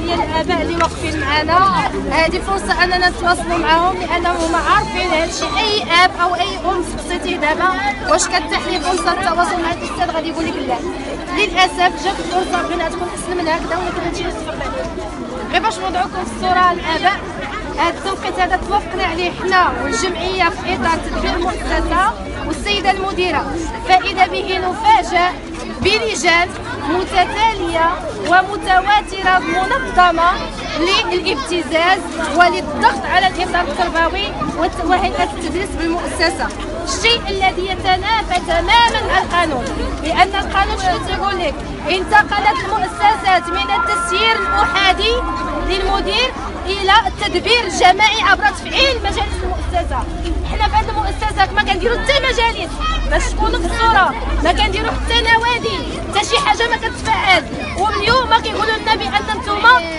ديال الاباء اللي واقفين معنا. هذه فرصه اننا نتواصلوا معاهم لانهم عارفين هادشي. اي اب او اي ام سقسيتيه دابا واش كتاح لي فرصه التواصل مع الاستاذ غادي يقول لك لا. للاسف جات فرصه بغينا تكون احسن من هكذا ولكن هادشي اللي صفر عليه. غير باش نوضعوكم في الصوره الاباء، هذا التوقيت هذا توافقنا عليه حنا والجمعيه في اطار تدبير المؤسسه والسيده المديره، فاذا به نفاجأ بلجان متتاليه ومتواتره منظمه للابتزاز وللضغط على الاطار التربوي وهيئه التدريس بالمؤسسه، الشيء الذي يتنافى تماما مع القانون. لان القانون شنو تيقول لك؟ انتقلت المؤسسات من التسيير الاحادي للمدير الى التدبير الجماعي عبر تفعيل مجالس المؤسسه. حنا في هذه المؤسسه ما كنديروا حتى مجالس باش تكونوا في الصوره، ما كنديروا حتى نوادي، حتى شي حاجه ما كتفعل. واليوم كيقولوا لنا بان انتم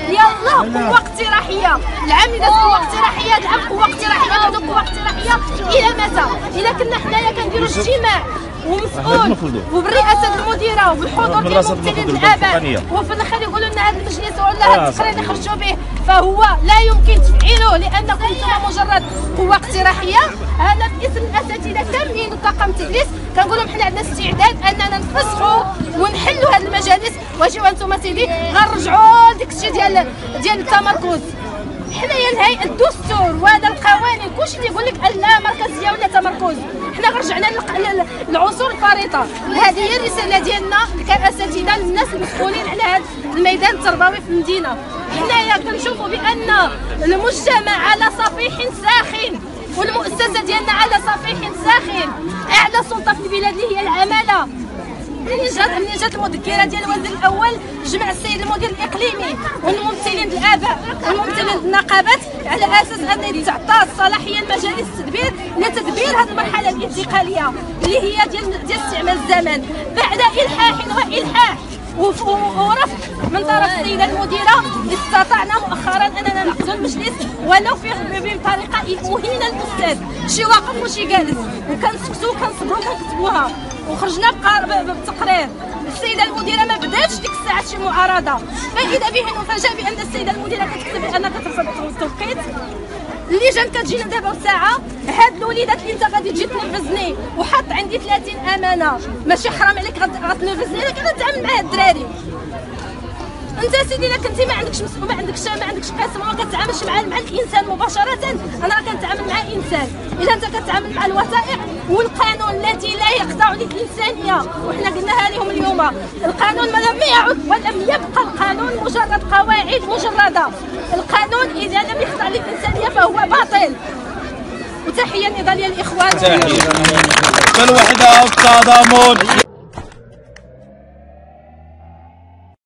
يلا قوه اقتراحيه. العام اللي داز قوه اقتراحيه، العام قوه اقتراحيه، غادو قوه اقتراحيه الى متى؟ الا كنا حنايا كنديروا اجتماع ومسؤول وبالرئاسه المديره وبالحضور ديال ممثلين الاباء وفي الاخر يقولوا لنا هذا المجلس ولا هذا التقرير اللي خرجوا به فهو لا يمكن تفعيله لانكم انتم مجرد قوه اقتراحيه. انا باسم الاساتذه كاملين وطاقم التدريس كنقول لهم حنا عندنا استعداد اننا نفسخوا ونحلوا هذه المجالس واجيو انتم سيدي غنرجعوا لديك الشيء ديال التمركز. حنايا الهيئه الدستور وهذا القوانين كلشي اللي يقول لك لا مركزيه ولا تمركز. حنا رجعنا للعصور الفريطه. هذه هي الرساله ديالنا كاساتذه للناس المسؤولين على هذا الميدان التربوي في المدينه. حنايا كنشوفوا بان المجتمع على صفيح ساخن والمؤسسه ديالنا على صفيح ساخن. اعلى سلطه في البلاد اللي هي العماله. منين جات المذكره ديال الوزير الاول جمع السيد المدير الاقليمي والممثلين الاباء والممثلين النقابات على اساس ان تعطى الصلاحيه لمجالس التدبير لتدبير هذه المرحله الانتقاليه اللي هي ديال استعمال الزمن بعد الحاح والحاح ورفض من طرف السيده المديره. استطعنا مؤخرا اننا نعقدوا المجلس ولو بطريقه مهينه للاستاذ، شي واقف وشي جالس، وكنسكتوا وكنصبروا ونكتبوها وخرجنا بالتقرير. السيده المديره ما بداتش ديك الساعه شي معارضه، فاذا به نفاجأ بان السيده المديره كتكتب بانها كترفض التوقيت. اللجان كتجينا دابا بساعه. هاد الوليدات اللي انت غادي تجي تنرفزني وحط عندي 30 امانه، ماشي حرام عليك غتنرفزني لكن غنتعامل مع هاد الدراري. انت سيدي الا كنتي ما عندكش ما عندكش قسم وما كتعاملش مع الانسان مباشره، انا راه كنتعامل مع انسان. اذا انت كتعامل مع الوثائق والقانون التي لا يخضع للانسانيه، وحنا قلناها لهم اليوم، القانون ما لم يعد ولم يبقى القانون مجرد قواعد مجرده. القانون اذا لم يخضع للانسانيه فهو باطل. وتحيه نضاليه الاخوان. تحيه الوحده والتضامن.